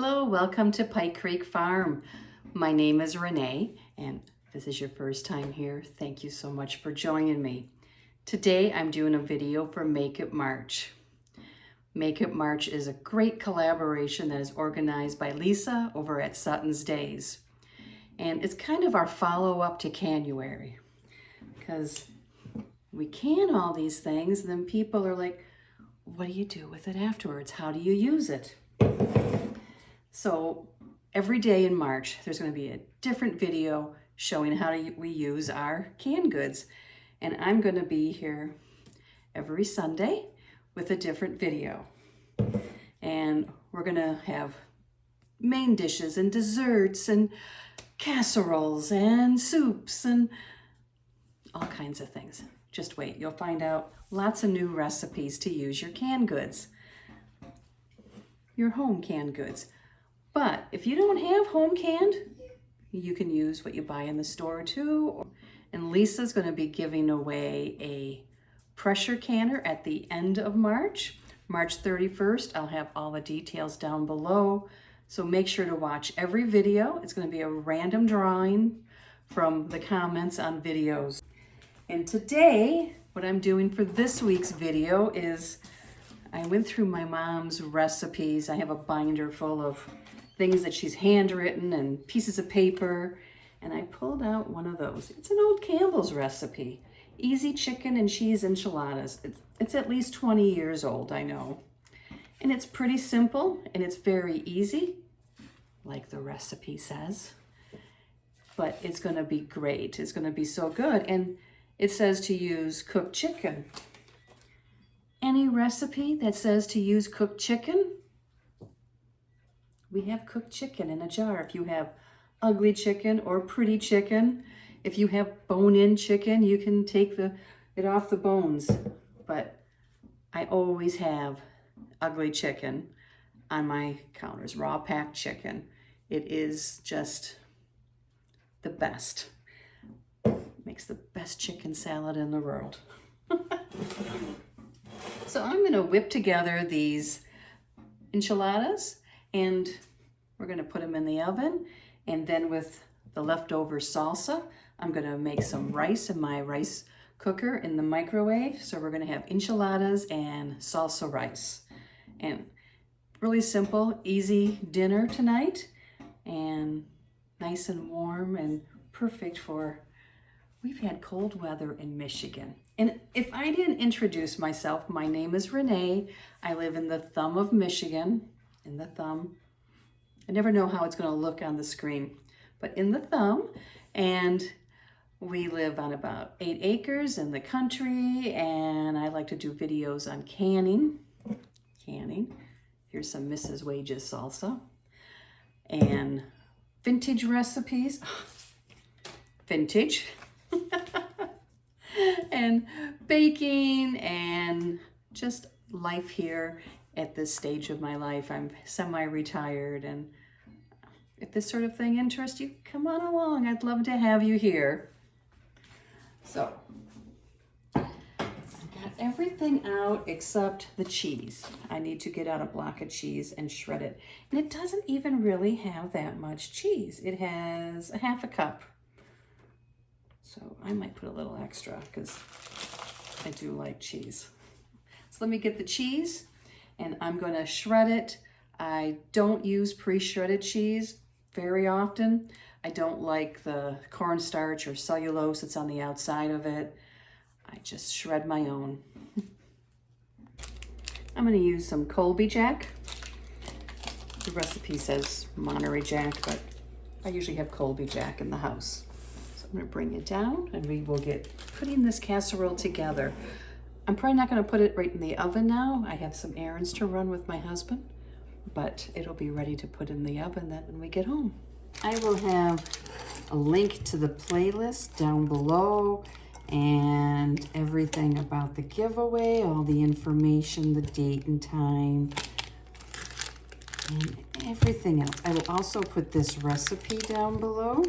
Hello, welcome to Pike Creek Farm. My name is Renee, and if this is your first time here, thank you so much for joining me. Today I'm doing a video for Make It March. Make It March is a great collaboration that is organized by Lisa over at Sutton's Days. And it's kind of our follow-up to Canuary, because we can all these things, and then people are like, what do you do with it afterwards? How do you use it? So every day in March, there's going to be a different video showing how we use our canned goods. And I'm going to be here every Sunday with a different video. And we're going to have main dishes and desserts and casseroles and soups and all kinds of things. Just wait, you'll find out lots of new recipes to use your canned goods, your home canned goods. But if you don't have home canned, you can use what you buy in the store too. And Lisa's going to be giving away a pressure canner at the end of March, March 31st. I'll have all the details down below. So make sure to watch every video. It's going to be a random drawing from the comments on videos. And today, what I'm doing for this week's video is I went through my mom's recipes. I have a binder full of things that she's handwritten and pieces of paper, and I pulled out one of those. It's an old Campbell's recipe, easy chicken and cheese enchiladas. It's at least 20 years old, I know. And it's pretty simple and it's very easy, like the recipe says, but it's gonna be great. It's gonna be so good. And it says to use cooked chicken. Any recipe that says to use cooked chicken, we have cooked chicken in a jar. If you have ugly chicken or pretty chicken, if you have bone-in chicken, you can take it off the bones. But I always have ugly chicken on my counters, raw packed chicken. It is just the best. Makes the best chicken salad in the world. So I'm gonna whip together these enchiladas, and we're gonna put them in the oven. And then with the leftover salsa, I'm gonna make some rice in my rice cooker in the microwave. So we're gonna have enchiladas and salsa rice. And really simple, easy dinner tonight, and nice and warm and perfect for, we've had cold weather in Michigan. And if I didn't introduce myself, my name is Renee. I live in the thumb of Michigan, in the thumb. I never know how it's going to look on the screen, but in the thumb. And we live on about 8 acres in the country, and I like to do videos on canning. Here's some Mrs. Wages salsa. And vintage recipes. Vintage. And baking and just life here at this stage of my life. I'm semi-retired, and if this sort of thing interests you, come on along. I'd love to have you here. So I got everything out except the cheese. I need to get out a block of cheese and shred it. And it doesn't even really have that much cheese. It has a half a cup. So I might put a little extra because I do like cheese. So let me get the cheese, and I'm going to shred it. I don't use pre-shredded cheese very often. I don't like the cornstarch or cellulose that's on the outside of it. I just shred my own. I'm going to use some Colby Jack. The recipe says Monterey Jack, but I usually have Colby Jack in the house. I'm going to bring it down, and we will get putting this casserole together. I'm probably not going to put it right in the oven now. I have some errands to run with my husband, but it'll be ready to put in the oven then when we get home. I will have a link to the playlist down below and everything about the giveaway, all the information, the date and time, and everything else. I will also put this recipe down below.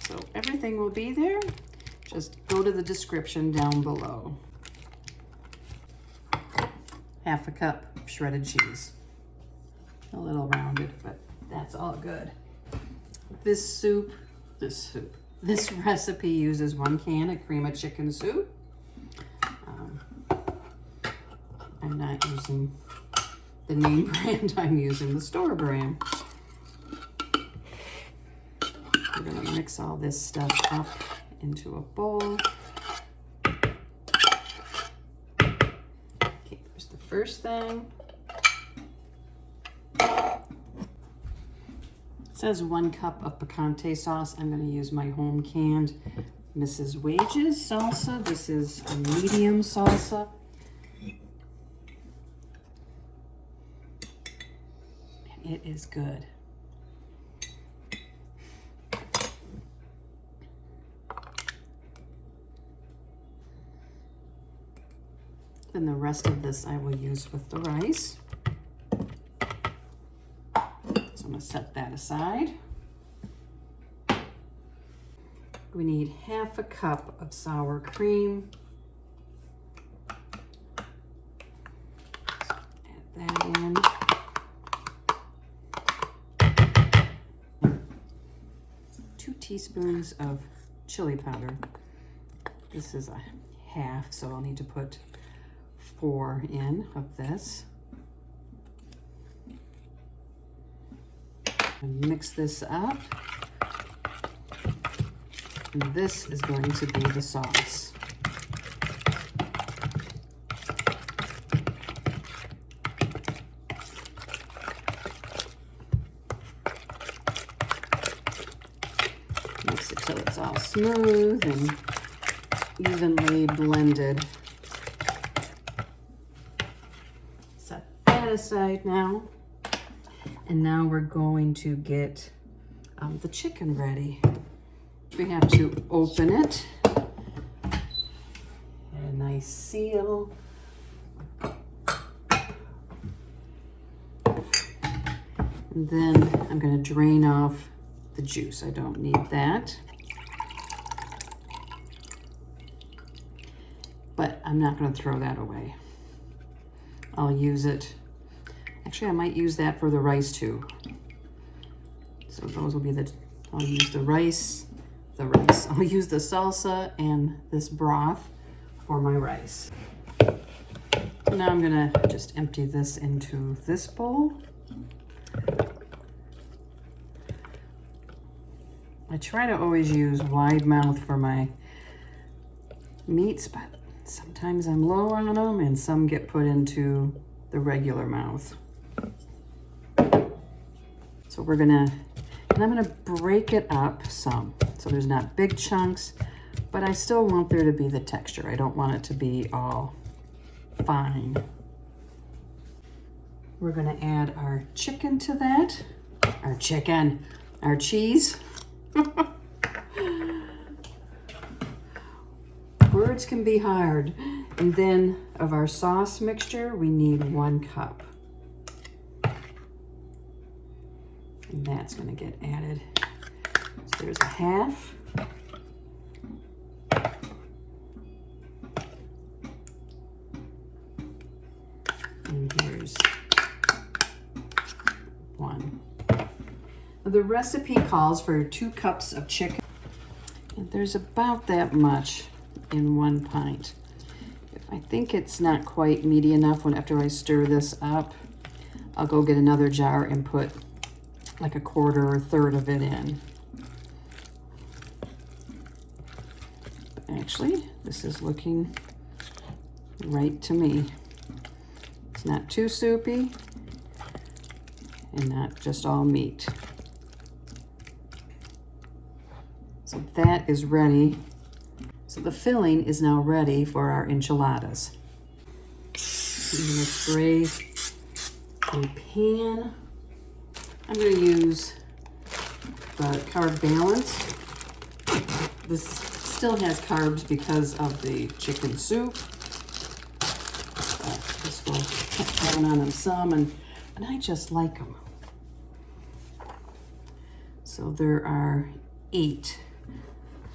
So everything will be there. Just go to the description down below. 1/2 cup of shredded cheese. A little rounded, but that's all good. This recipe uses 1 can of cream of chicken soup. I'm not using the name brand, I'm using the store brand. We're gonna mix all this stuff up into a bowl. Okay, there's the first thing. It says 1 cup of picante sauce. I'm gonna use my home canned Mrs. Wages salsa. This is a medium salsa. And it is good. Then the rest of this I will use with the rice. So I'm gonna set that aside. We need 1/2 cup of sour cream. Add that in. 2 teaspoons of chili powder. This is a 1/2, so I'll need to put 4 in of this. And mix this up. And this is going to be the sauce. Mix it till it's all smooth and evenly blended. Set that aside now. And now we're going to get the chicken ready. We have to open it. Get a nice seal. And then I'm going to drain off the juice. I don't need that. But I'm not going to throw that away. I'll use it. Actually, I might use that for the rice too. So those will be I'll use the rice. I'll use the salsa and this broth for my rice. So now I'm gonna just empty this into this bowl. I try to always use wide mouth for my meats, but sometimes I'm low on them and some get put into the regular mouth. So I'm gonna break it up some. So there's not big chunks, but I still want there to be the texture. I don't want it to be all fine. We're gonna add our chicken to that. Our cheese. Words can be hard. And then of our sauce mixture, we need 1 cup. And that's going to get added. So there's a 1/2. And here's 1. Now the recipe calls for 2 cups of chicken. And there's about that much in 1 pint. If I think it's not quite meaty enough after I stir this up, I'll go get another jar and put like 1/4 or 1/3 of it in. But actually, this is looking right to me. It's not too soupy and not just all meat. So that is ready. So the filling is now ready for our enchiladas. I'm going to spray a pan. I'm going to use the Carb Balance. This still has carbs because of the chicken soup. This will cut down on them some, and I just like them. So there are 8.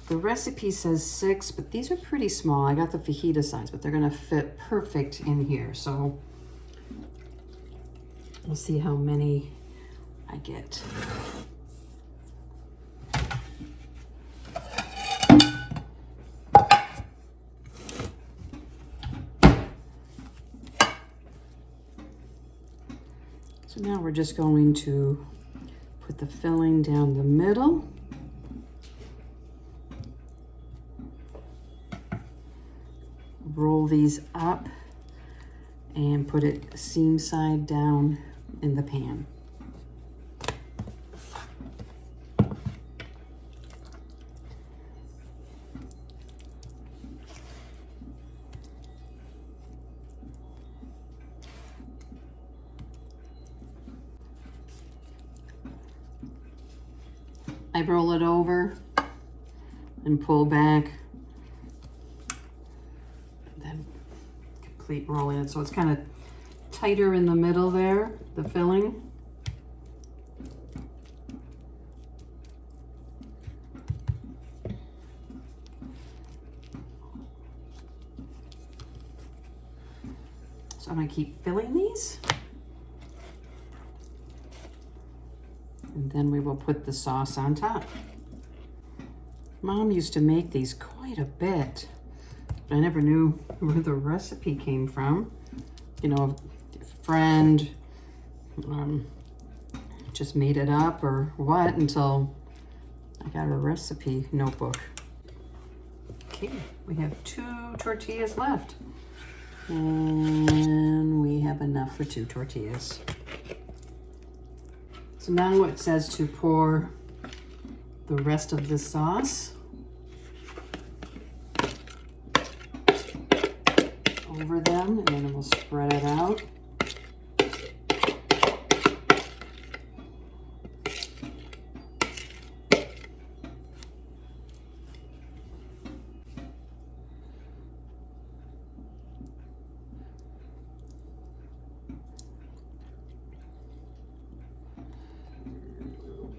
The recipe says 6, but these are pretty small. I got the fajita size, but they're going to fit perfect in here. So We'll see how many I get. So now we're just going to put the filling down the middle. Roll these up and put it seam side down in the pan. I roll it over and pull back, and then complete rolling it. So it's kind of tighter in the middle there, the filling. So I'm gonna keep filling these. And then we will put the sauce on top. Mom used to make these quite a bit, but I never knew where the recipe came from. You know, a friend just made it up or what until I got a recipe notebook. Okay, we have 2 tortillas left. And we have enough for 2 tortillas. So now it says to pour the rest of the sauce over them, and then we'll spread it out.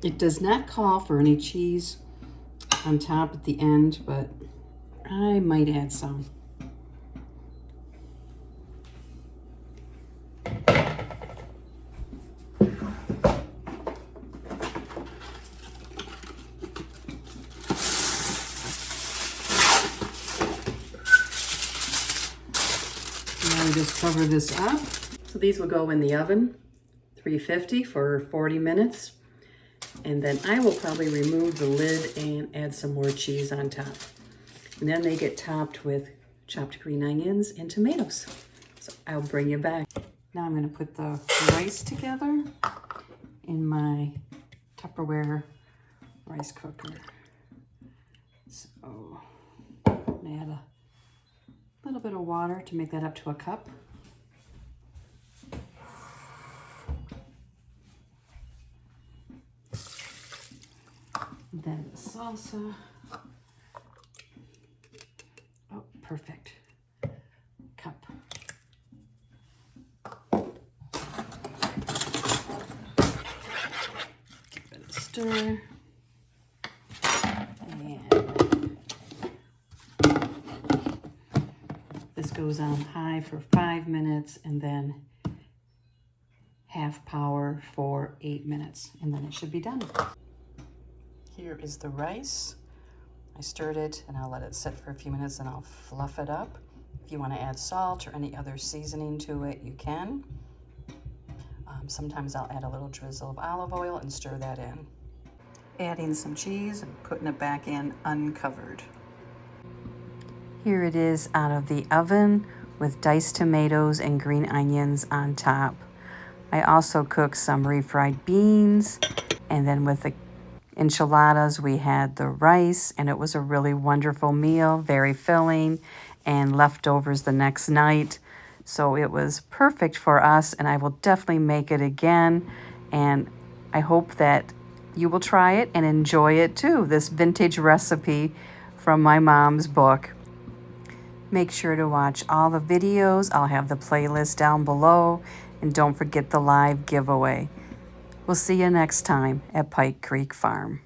It does not call for any cheese on top at the end, but I might add some. Now we just cover this up. So these will go in the oven, 350 for 40 minutes. And then I will probably remove the lid and add some more cheese on top. And then they get topped with chopped green onions and tomatoes. So I'll bring you back. Now I'm going to put the rice together in my Tupperware rice cooker. So I'm going to add a little bit of water to make that up to a cup. Then the salsa. Oh, perfect. Cup. Give it a stir. And this goes on high for 5 minutes and then half power for 8 minutes. And then it should be done. Here is the rice. I stirred it and I'll let it sit for a few minutes and I'll fluff it up. If you want to add salt or any other seasoning to it, you can. Sometimes I'll add a little drizzle of olive oil and stir that in. Adding some cheese and putting it back in uncovered. Here it is out of the oven with diced tomatoes and green onions on top. I also cooked some refried beans, and then with the enchiladas, we had the rice, and it was a really wonderful meal, very filling, and leftovers the next night. So it was perfect for us, and I will definitely make it again. And I hope that you will try it and enjoy it too, this vintage recipe from my mom's book. Make sure to watch all the videos. I'll have the playlist down below, and don't forget the live giveaway. We'll see you next time at Pike Creek Farm.